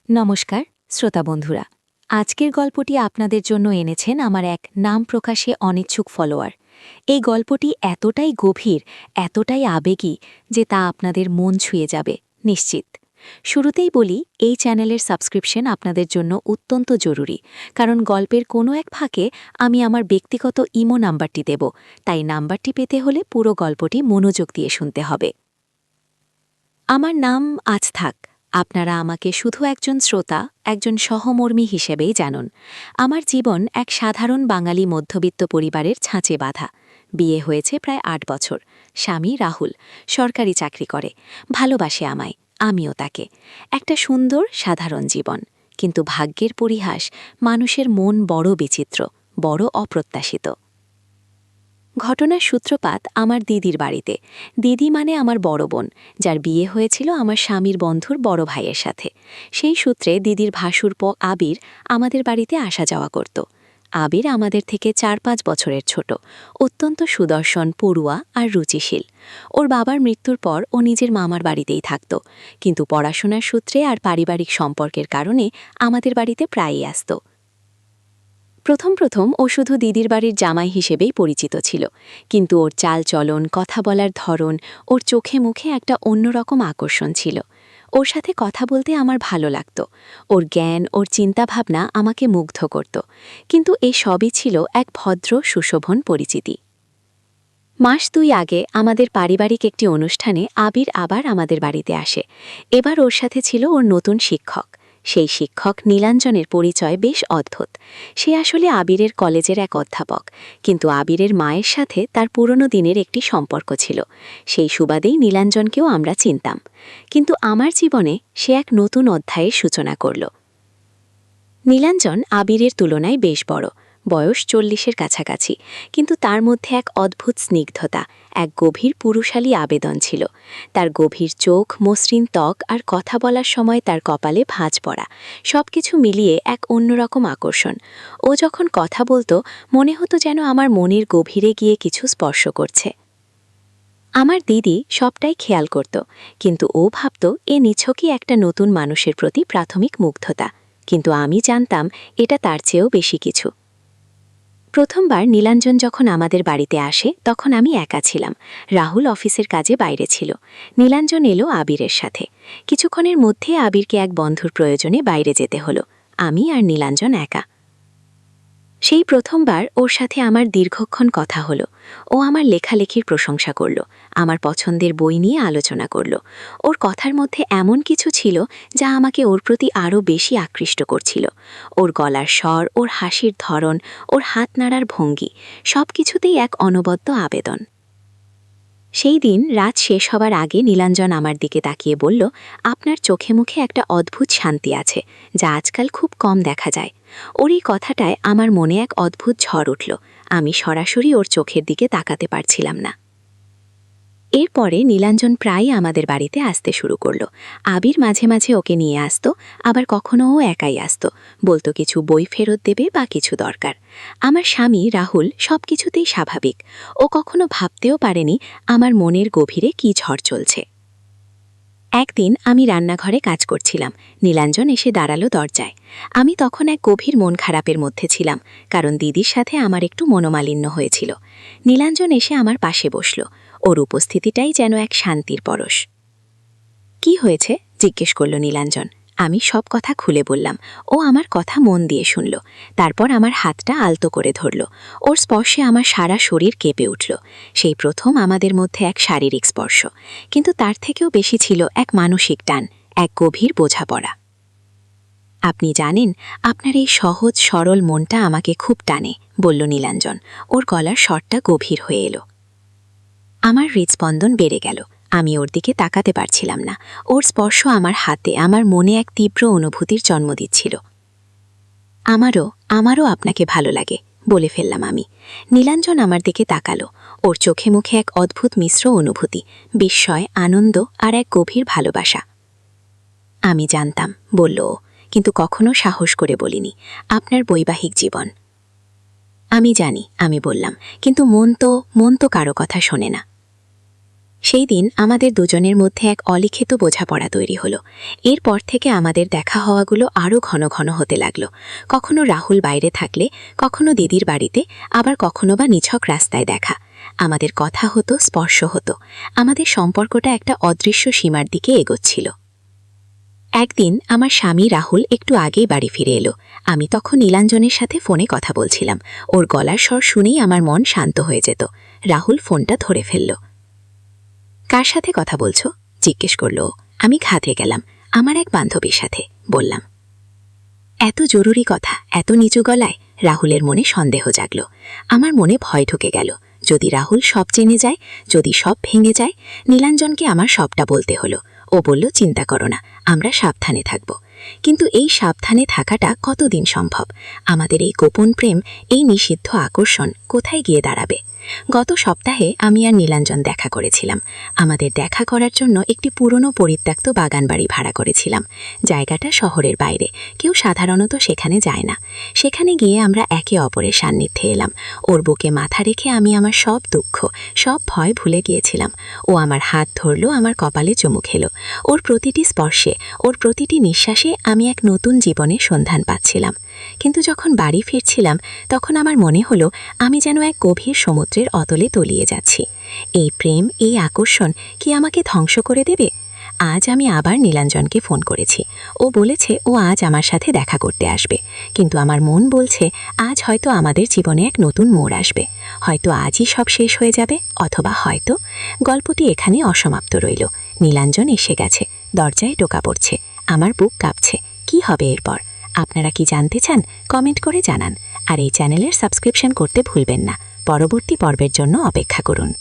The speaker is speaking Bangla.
নমস্কার শ্রোতা বন্ধুরা, আজকের গল্পটি আপনাদের জন্য এনেছেন আমার এক নাম প্রকাশে অনিচ্ছুক ফলোয়ার। এই গল্পটি এতটাই গভীর, এতটাই আবেগী যে তা আপনাদের মন ছুঁয়ে যাবে নিশ্চিত। শুরুতেই বলি, এই চ্যানেলের সাবস্ক্রিপশন আপনাদের জন্য অত্যন্ত জরুরি, কারণ গল্পের কোনো এক ফাঁকে আমি আমার ব্যক্তিগত ইমো নাম্বারটি দেব, তাই নাম্বারটি পেতে হলে পুরো গল্পটি মনোযোগ দিয়ে শুনতে হবে। আমার নাম আজ থাক, আপনারা আমাকে শুধু একজন শ্রোতা, একজন সহমর্মী হিসেবেই জানুন। আমার জীবন এক সাধারণ বাঙালি মধ্যবিত্ত পরিবারের ছাঁচে বাঁধা। বিয়ে হয়েছে প্রায় ৮ বছর। স্বামী রাহুল সরকারি চাকরি করে, ভালোবাসে আমায়, আমিও তাকে। একটা সুন্দর সাধারণ জীবন, কিন্তু ভাগ্যের পরিহাস, মানুষের মন বড় বিচিত্র, বড় অপ্রত্যাশিত। ঘটনার সূত্রপাত আমার দিদির বাড়িতে। দিদি মানে আমার বড় বোন, যার বিয়ে হয়েছিল আমার স্বামীর বন্ধুর বড় ভাইয়ের সাথে। সেই সূত্রে দিদির ভাসুরপো আবির আমাদের বাড়িতে আসা যাওয়া করত। আবির আমাদের থেকে ৪-৫ বছরের ছোট, অত্যন্ত সুদর্শন, পড়ুয়া আর রুচিশীল। ওর বাবার মৃত্যুর পর ও নিজের মামার বাড়িতেই থাকত, কিন্তু পড়াশোনার সূত্রে আর পারিবারিক সম্পর্কের কারণে আমাদের বাড়িতে প্রায়ই আসত। প্রথম প্রথম ও শুধু দিদির বাড়ির জামাই হিসেবেই পরিচিত ছিল, কিন্তু ওর চালচলন, কথা বলার ধরন, ওর চোখে মুখে একটা অন্যরকম আকর্ষণ ছিল। ওর সাথে কথা বলতে আমার ভালো লাগত। ওর জ্ঞান, ওর চিন্তাভাবনা আমাকে মুগ্ধ করত। কিন্তু এ সবই ছিল এক ভদ্র সুশোভন পরিচিতি। মাস ২ আগে আমাদের পারিবারিক একটি অনুষ্ঠানে আবির আবার আমাদের বাড়িতে আসে। এবার ওর সাথে ছিল ওর নতুন শিক্ষক। সেই শিক্ষক নীলাঞ্জনের পরিচয় বেশ অদ্ভুত। সে আসলে আবিরের কলেজের এক অধ্যাপক, কিন্তু আবিরের মায়ের সাথে তার পুরনো দিনের একটি সম্পর্ক ছিল। সেই সুবাদেই নীলাঞ্জনকেও আমরা চিনতাম। কিন্তু আমার জীবনে সে এক নতুন অধ্যায়ের সূচনা করল। নীলাঞ্জন আবিরের তুলনায় বেশ বড়, বয়স ৪০-এর কাছাকাছি, কিন্তু তার মধ্যে এক অদ্ভুত স্নিগ্ধতা, এক গভীর পুরুষালী আবেদন ছিল। তার গভীর চোখ, মসৃণ ত্বক আর কথা বলার সময় তার কপালে ভাঁজ পড়া, সবকিছু মিলিয়ে এক অন্যরকম আকর্ষণ। ও যখন কথা বলতো, মনে হতো যেন আমার মনের গভীরে গিয়ে কিছু স্পর্শ করছে। আমার দিদি সবটাই খেয়াল করত, কিন্তু ও ভাবত এ নিছকই একটা নতুন মানুষের প্রতি প্রাথমিক মুগ্ধতা। কিন্তু আমি জানতাম এটা তার চেয়েও বেশি কিছু। প্রথমবার নীলাঞ্জন যখন আমাদের বাড়িতে আসে, তখন আমি একা ছিলাম। রাহুল অফিসের কাজে বাইরে ছিল। নীলাঞ্জন এলো আবিরের সাথে। কিছুক্ষণের মধ্যে আবিরকে এক বন্ধুর প্রয়োজনে বাইরে যেতে হলো। আমি আর নীলাঞ্জন একা। সেই প্রথমবার ওর সাথে আমার দীর্ঘক্ষণ কথা হলো। ও আমার লেখালেখির প্রশংসা করল, আমার পছন্দের বই নিয়ে আলোচনা করল। ওর কথার মধ্যে এমন কিছু ছিল যা আমাকে ওর প্রতি আরও বেশি আকৃষ্ট করছিল। ওর গলার স্বর, ওর হাসির ধরন, ওর হাত নাড়ার ভঙ্গি, সব কিছুতেই এক অনবদ্য আবেদন। সেই দিন রাত শেষ হবার আগে নীলাঞ্জন আমার দিকে তাকিয়ে বলল, আপনার চোখে মুখে একটা অদ্ভুত শান্তি আছে, যা আজকাল খুব কম দেখা যায়। ওর এই কথাটায় আমার মনে এক অদ্ভুত ঝড় উঠল। আমি সরাসরি ওর চোখের দিকে তাকাতে পারছিলাম না। এরপরে নীলাঞ্জন প্রায়ই আমাদের বাড়িতে আসতে শুরু করল। আবির মাঝে মাঝে ওকে নিয়ে আসত, আবার কখনো ও একাই আসত, বলতো কিছু বই ফেরত দেবে বা কিছু দরকার। আমার স্বামী রাহুল সবকিছুতেই স্বাভাবিক। ও কখনো ভাবতেও পারেনি আমার মনের গভীরে কী ঝড় চলছে। একদিন আমি রান্নাঘরে কাজ করছিলাম। নীলাঞ্জন এসে দাঁড়ালো দরজায়। আমি তখন এক গভীর মন খারাপের মধ্যে ছিলাম, কারণ দিদির সাথে আমার একটু মনোমালিন্য হয়েছিল। নীলাঞ্জন এসে আমার পাশে বসল। ওর উপস্থিতিটাই যেন এক শান্তির পরশ। কি হয়েছে জিজ্ঞেস করল নীলাঞ্জন। আমি সব কথা খুলে বললাম। ও আমার কথা মন দিয়ে শুনল। তারপর আমার হাতটা আলতো করে ধরল। ওর স্পর্শে আমার সারা শরীর কেঁপে উঠল। সেই প্রথম আমাদের মধ্যে এক শারীরিক স্পর্শ, কিন্তু তার থেকেও বেশি ছিল এক মানসিক টান, এক গভীর বোঝাপড়া। আপনি জানেন, আপনার এই সহজ সরল মনটা আমাকে খুব টানে, বলল নীলাঞ্জন। ওর গলার স্বরটা গভীর হয়ে এলো। আমার হৃদস্পন্দন বেড়ে গেল। আমি ওর দিকে তাকাতে পারছিলাম না। ওর স্পর্শ আমার হাতে, আমার মনে এক তীব্র অনুভূতির জন্ম দিচ্ছিল। আমারও আপনাকে ভালো লাগে, বলে ফেললাম আমি। নীলাঞ্জন আমার দিকে তাকালো। ওর চোখে মুখে এক অদ্ভুত মিশ্র অনুভূতি, বিস্ময়, আনন্দ আর এক গভীর ভালোবাসা। আমি জানতাম, বলল ও, কিন্তু কখনো সাহস করে বলিনি, আপনার বৈবাহিক জীবন। আমি জানি, আমি বললাম, কিন্তু মন তো কারো কথা শোনে না। সেই দিন আমাদের দুজনের মধ্যে এক অলিখিত বোঝাপড়া তৈরি হলো। এরপর থেকে আমাদের দেখা হওয়াগুলো আরও ঘন ঘন হতে লাগলো। কখনো রাহুল বাইরে থাকলে, কখনো দিদির বাড়িতে, আবার কখনো বা নিছক রাস্তায় দেখা। আমাদের কথা হতো, স্পর্শ হতো। আমাদের সম্পর্কটা একটা অদৃশ্য সীমার দিকে এগোচ্ছিল। একদিন আমার স্বামী রাহুল একটু আগেই বাড়ি ফিরে এলো। আমি তখন নীলাঞ্জনের সাথে ফোনে কথা বলছিলাম। ওর গলার স্বর শুনেই আমার মন শান্ত হয়ে যেত। রাহুল ফোনটা ধরে ফেলল। কার সাথে কথা বলছো? জিজ্ঞেস করল। আমি ঘাতে গেলাম। আমার এক বান্ধবীর সাথে, বললাম। এত জরুরি কথা এত নিচু গলায়? রাহুলের মনে সন্দেহ জাগল। আমার মনে ভয় ঢুকে গেল। যদি রাহুল সব জেনে যায়, যদি সব ভেঙে যায়। নীলাঞ্জনকে আমার সবটা বলতে হলো। ও বলল, চিন্তা করো না, আমরা সাবধানে থাকব। কিন্তু এই সাবধানে থাকাটা কতদিন সম্ভব? আমাদের এই গোপন প্রেম, এই নিষিদ্ধ আকর্ষণ কোথায় গিয়ে দাঁড়াবে? গত সপ্তাহে আমি আর নীলাঞ্জন দেখা করেছিলাম। আমাদের দেখা করার জন্য একটি পুরনো পরিত্যক্ত বাগানবাড়ি ভাড়া করেছিলাম। জায়গাটা শহরের বাইরে, কেউ সাধারণত সেখানে যায় না। সেখানে গিয়ে আমরা একে অপরের সান্নিধ্যে এলাম। ওর বুকে মাথা রেখে আমি আমার সব দুঃখ, সব ভয় ভুলে গিয়েছিলাম। ও আমার হাত ধরল, আমার কপালে চুমু খেলো। ওর প্রতিটি স্পর্শে, ওর প্রতিটি নিঃশ্বাসে আমি এক নতুন জীবনের সন্ধান পাচ্ছিলাম। কিন্তু যখন বাড়ি ফিরছিলাম, তখন আমার মনে হলো আমি যেন এক গভীর সমুদ্রের অতলে তলিয়ে যাচ্ছি। এই প্রেম, এই আকর্ষণ কি আমাকে ধ্বংস করে দেবে? আজ আমি আবার নীলাঞ্জনকে ফোন করেছি। ও বলেছে ও আজ আমার সাথে দেখা করতে আসবে। কিন্তু আমার মন বলছে আজ হয়তো আমাদের জীবনে এক নতুন মোড় আসবে। হয়তো আজই সব শেষ হয়ে যাবে, অথবা হয়তো গল্পটি এখানে অসমাপ্ত রইল। নীলাঞ্জন এসে গেছে, দরজায় টোকা পড়ছে। আমার বুক কাঁপছে। কি হবে এরপর? আপনারা কি জানতে চান? কমেন্ট করে জানান। আর এই চ্যানেলের সাবস্ক্রিপশন করতে ভুলবেন না। পরবর্তী পর্বের জন্য অপেক্ষা করুন।